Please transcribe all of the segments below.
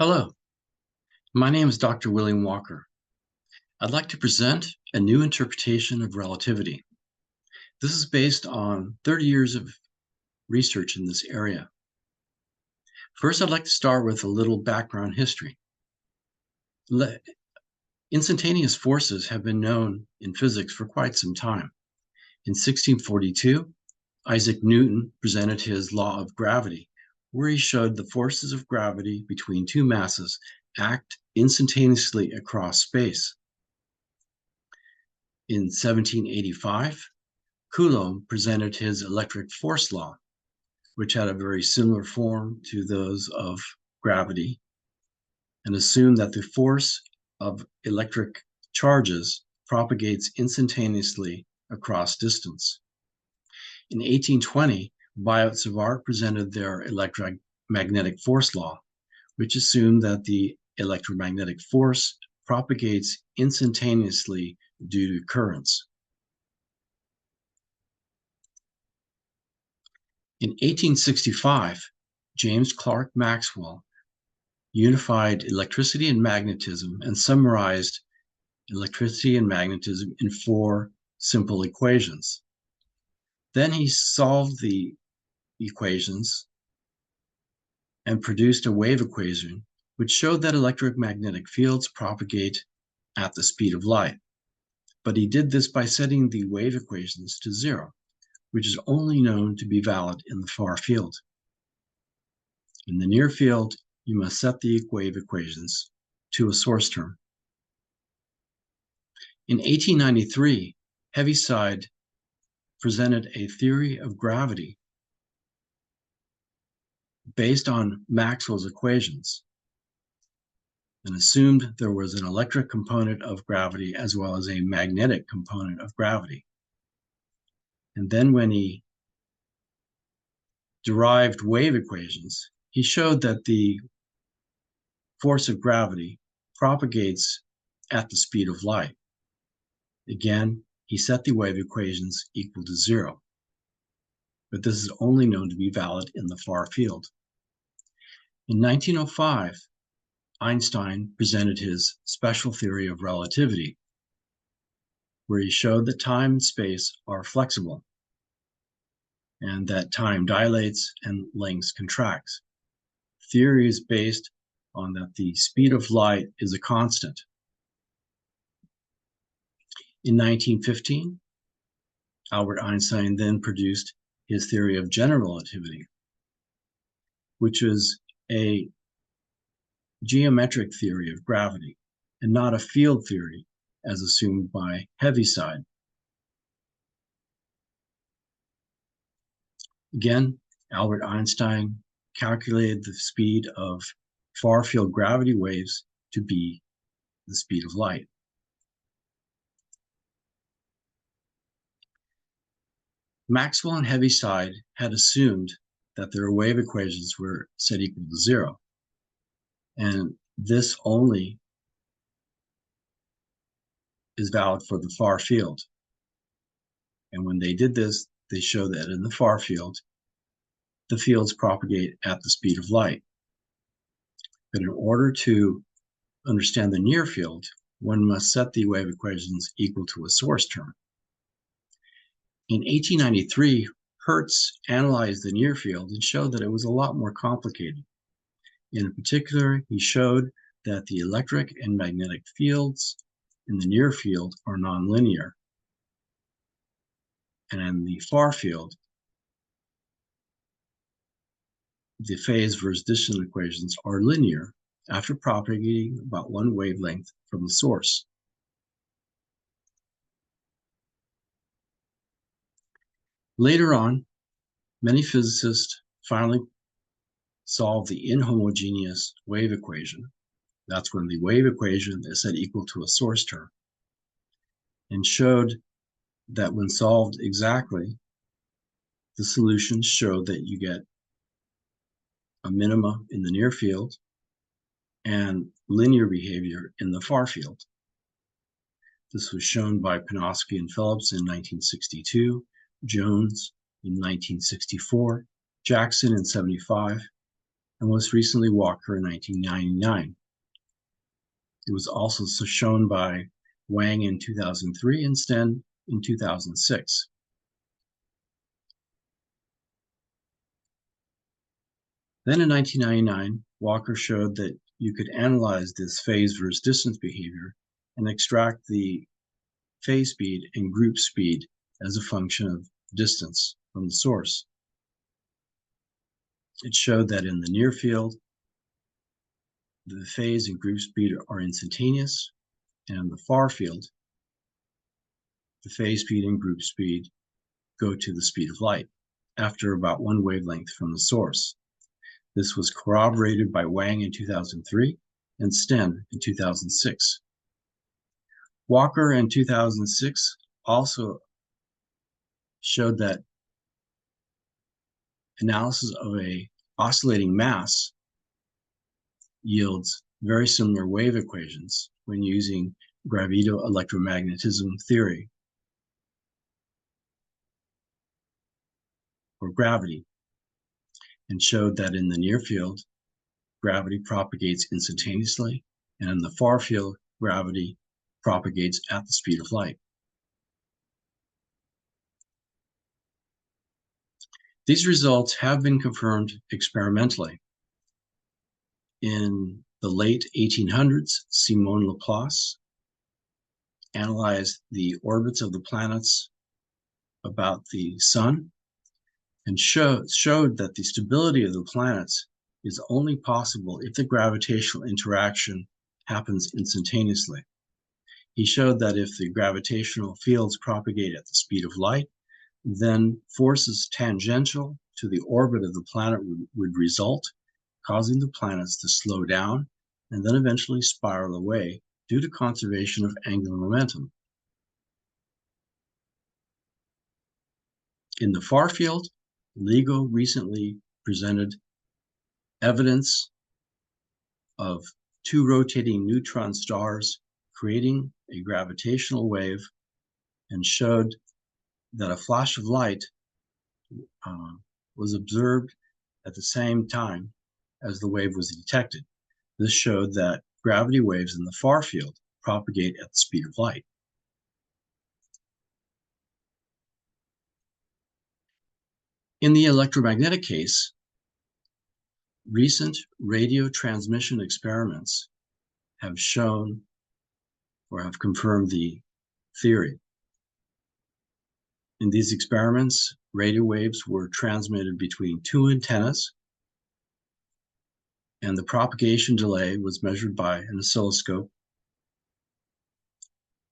Hello, my name is Dr. William Walker. I'd like to present a new interpretation of relativity. This is based on 30 years of research in this area. First, I'd like to start with a little background history. Instantaneous forces have been known in physics for quite some time. In 1642, Isaac Newton presented his law of gravity, where he showed the forces of gravity between two masses act instantaneously across space. In 1785, Coulomb presented his electric force law, which had a very similar form to those of gravity, and assumed that the force of electric charges propagates instantaneously across distance. In 1820, Biot-Savart presented their electromagnetic force law, which assumed that the electromagnetic force propagates instantaneously due to currents. In 1865, James Clerk Maxwell unified electricity and magnetism and summarized electricity and magnetism in 4 simple equations. Then he solved the equations and produced a wave equation which showed that electromagnetic fields propagate at the speed of light. But he did this by setting the wave equations to 0, which is only known to be valid in the far field. In the near field, you must set the wave equations to a source term. In 1893, Heaviside presented a theory of gravity based on Maxwell's equations and assumed there was an electric component of gravity as well as a magnetic component of gravity. And then when he derived wave equations, he showed that the force of gravity propagates at the speed of light. Again, he set the wave equations equal to 0. But this is only known to be valid in the far field. In 1905, Einstein presented his special theory of relativity, where he showed that time and space are flexible and that time dilates and length contracts. Theory is based on that the speed of light is a constant. In 1915, Albert Einstein then produced his theory of general relativity, which was a geometric theory of gravity and not a field theory as assumed by Heaviside. Again, Albert Einstein calculated the speed of far field gravity waves to be the speed of light. Maxwell and Heaviside had assumed that their wave equations were set equal to 0. And this only is valid for the far field. And when they did this, they showed that in the far field, the fields propagate at the speed of light. But in order to understand the near field, one must set the wave equations equal to a source term. In 1893, Hertz analyzed the near field and showed that it was a lot more complicated. In particular, he showed that the electric and magnetic fields in the near field are nonlinear. And in the far field, the phase versus distance equations are linear after propagating about 1 wavelength from the source. Later on, many physicists finally solved the inhomogeneous wave equation. That's when the wave equation is set equal to a source term, and showed that when solved exactly, the solutions showed that you get a minima in the near field and linear behavior in the far field. This was shown by Panofsky and Phillips in 1962, Jones in 1964, Jackson in 75, and most recently Walker in 1999. It was also shown by Wang in 2003 and Sten in 2006. Then in 1999, Walker showed that you could analyze this phase versus distance behavior and extract the phase speed and group speed as a function of distance from the source. It showed that in the near field, the phase and group speed are instantaneous, and in the far field, the phase speed and group speed go to the speed of light after about one wavelength from the source. This was corroborated by Wang in 2003 and Sten in 2006. Walker in 2006 also showed that analysis of a oscillating mass yields very similar wave equations when using gravitoelectromagnetism theory or gravity, and showed that in the near field, gravity propagates instantaneously, and in the far field, gravity propagates at the speed of light. These results have been confirmed experimentally. In the late 1800s, Simon Laplace analyzed the orbits of the planets about the sun and showed that the stability of the planets is only possible if the gravitational interaction happens instantaneously. He showed that if the gravitational fields propagate at the speed of light, then forces tangential to the orbit of the planet would result, causing the planets to slow down and then eventually spiral away due to conservation of angular momentum. In the far field, LIGO recently presented evidence of two rotating neutron stars creating a gravitational wave and showed that a flash of light was observed at the same time as the wave was detected. This showed that gravity waves in the far field propagate at the speed of light. In the electromagnetic case, recent radio transmission experiments have shown or have confirmed the theory. In these experiments, radio waves were transmitted between two antennas, and the propagation delay was measured by an oscilloscope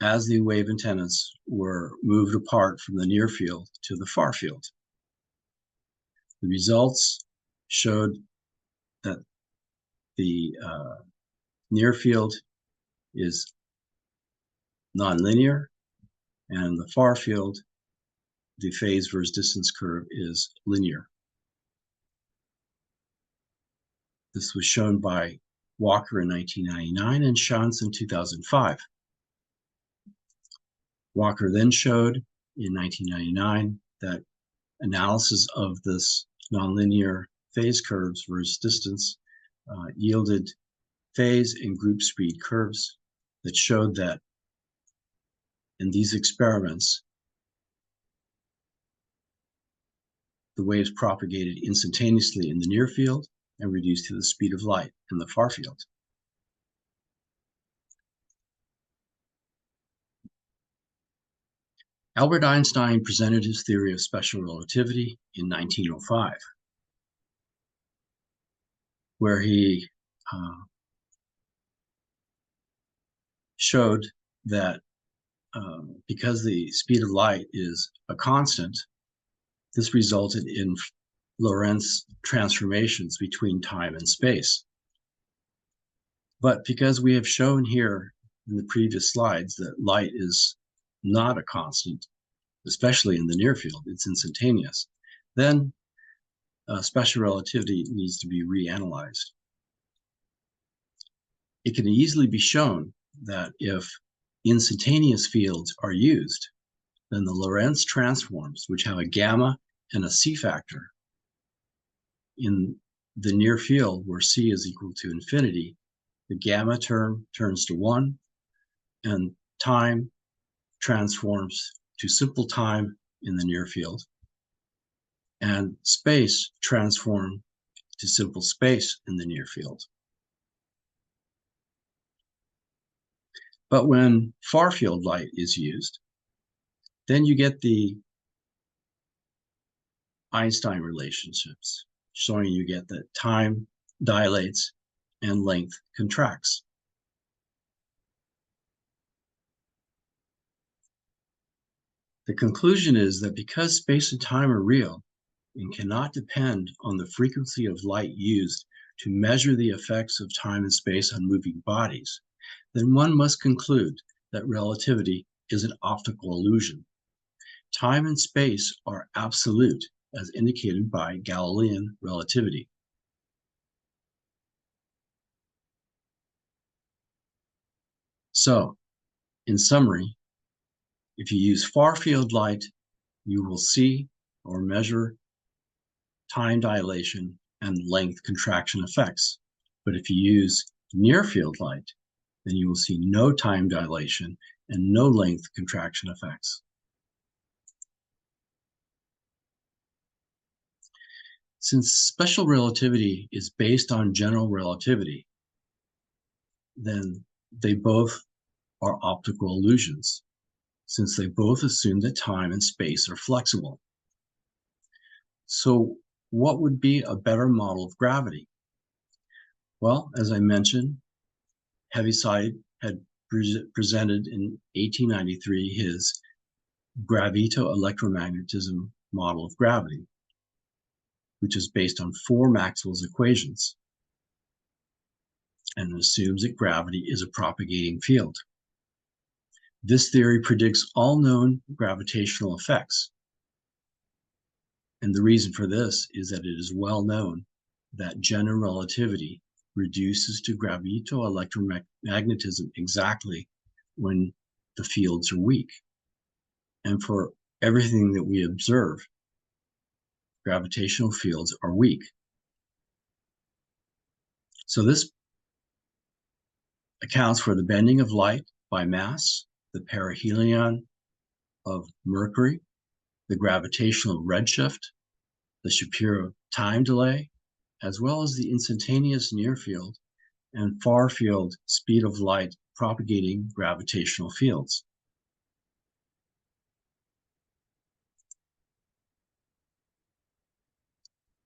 as the wave antennas were moved apart from the near field to the far field. The results showed that the near field is nonlinear, and the far field, the phase versus distance curve is linear. This was shown by Walker in 1999 and Schanz in 2005. Walker then showed in 1999 that analysis of this nonlinear phase curves versus distance yielded phase and group speed curves that showed that in these experiments, the waves propagated instantaneously in the near field and reduced to the speed of light in the far field. Albert Einstein presented his theory of special relativity in 1905, where he showed that because the speed of light is a constant, this resulted in Lorentz transformations between time and space. But because we have shown here in the previous slides that light is not a constant, especially in the near field, it's instantaneous, then special relativity needs to be reanalyzed. It can easily be shown that if instantaneous fields are used, then the Lorentz transforms, which have a gamma and a C factor in the near field where c is equal to infinity, the gamma term turns to 1, and time transforms to simple time in the near field, and space transforms to simple space in the near field. But when farfield light is used, then you get the Einstein relationships, showing you get that time dilates and length contracts. The conclusion is that because space and time are real and cannot depend on the frequency of light used to measure the effects of time and space on moving bodies, then one must conclude that relativity is an optical illusion. Time and space are absolute, as indicated by Galilean relativity. So, in summary, if you use far-field light, you will see or measure time dilation and length contraction effects. But if you use near-field light, then you will see no time dilation and no length contraction effects. Since special relativity is based on general relativity, then they both are optical illusions, since they both assume that time and space are flexible. So what would be a better model of gravity? Well, as I mentioned, Heaviside had presented in 1893 his Gravitoelectromagnetism model of gravity, which is based on 4 Maxwell's equations and assumes that gravity is a propagating field. This theory predicts all known gravitational effects. And the reason for this is that it is well known that general relativity reduces to gravitoelectromagnetism exactly when the fields are weak. And for everything that we observe, gravitational fields are weak. So this accounts for the bending of light by mass, the perihelion of Mercury, the gravitational redshift, the Shapiro time delay, as well as the instantaneous near field and far field speed of light propagating gravitational fields.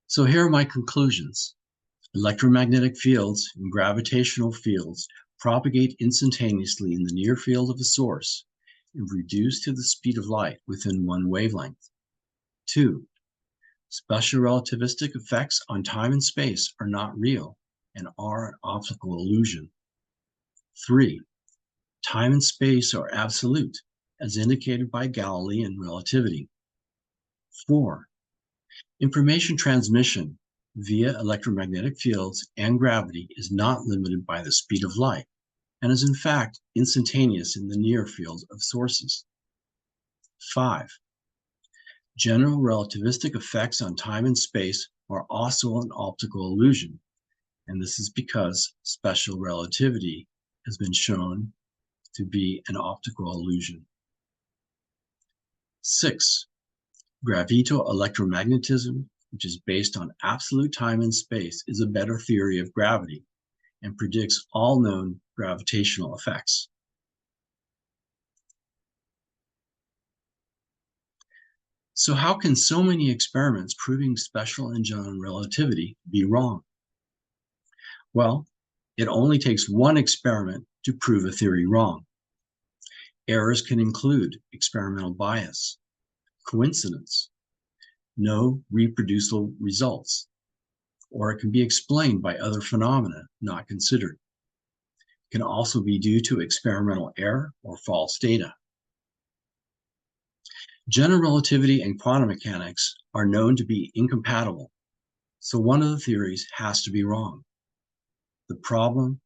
So here are my conclusions. Electromagnetic fields and gravitational fields propagate instantaneously in the near field of a source and reduce to the speed of light within one wavelength. 2. Special relativistic effects on time and space are not real and are an optical illusion. 3. Time and space are absolute, as indicated by Galilean relativity. 4. Information transmission via electromagnetic fields and gravity is not limited by the speed of light and is in fact instantaneous in the near field of sources. 5. General relativistic effects on time and space are also an optical illusion, and this is because special relativity has been shown to be an optical illusion. 6. Gravitoelectromagnetism, which is based on absolute time and space, is a better theory of gravity and predicts all known gravitational effects. So how can so many experiments proving special and general relativity be wrong? Well, it only takes one experiment to prove a theory wrong. Errors can include experimental bias, coincidence, no reproducible results, or it can be explained by other phenomena not considered. It can also be due to experimental error or false data. General relativity and quantum mechanics are known to be incompatible, so one of the theories has to be wrong. The problem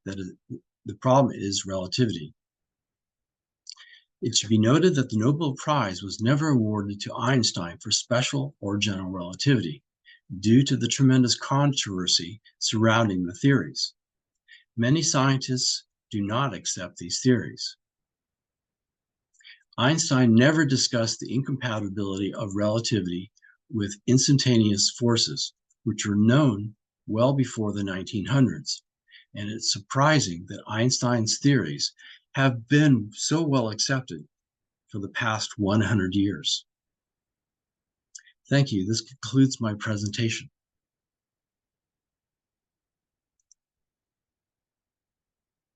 is relativity. It should be noted that the Nobel Prize was never awarded to Einstein for special or general relativity. due to the tremendous controversy surrounding the theories. Many scientists do not accept these theories. Einstein never discussed the incompatibility of relativity with instantaneous forces, which were known well before the 1900s. And it's surprising that Einstein's theories have been so well accepted for the past 100 years. Thank you. This concludes my presentation.